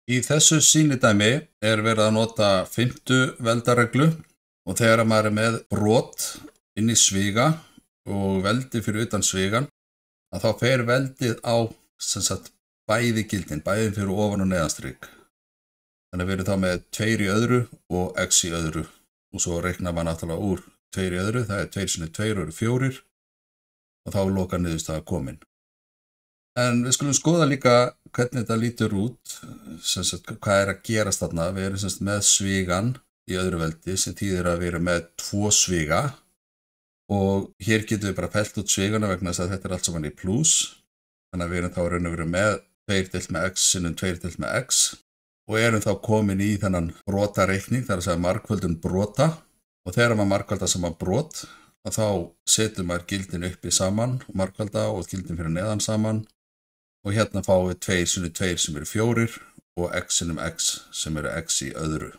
Í þessu sýnidæmi verið að nota 5. veldareglu og þegar maður með brot inn í sviga og veldi fyrir utan svigan, að þá fer veldið á bæði gildin, bæði fyrir ofan og neðanstrik. Þannig að við erum þá með 2 í öðru og x í öðru og svo reiknar maður náttúrulega úr 2 í öðru, það 2 sinni 2 eru 4 og þá lokar niðurstaða komin. En við skulum skoða líka hvernig þetta lítur út, hvað að gerast þarna. Við erum með svigan í öðru veldi sem þýðir að við erum með 2 sviga og hér getum við bara fellt út svigana vegna þess að þetta allt saman í plús. Þannig að við erum þá raun og veru með 2 deilt með x sinnum 2 deilt með x og erum þá komin í þennan brotareikning, það að segja margföldun brota og þegar maður margfaldar saman brot að þá setur maður gildin uppi saman og margfalda og gildin fyrir neðan saman. Og hérna fáum við 2 sinnum 2 sem eru 4 og x sinnum x sem eru x í öðru.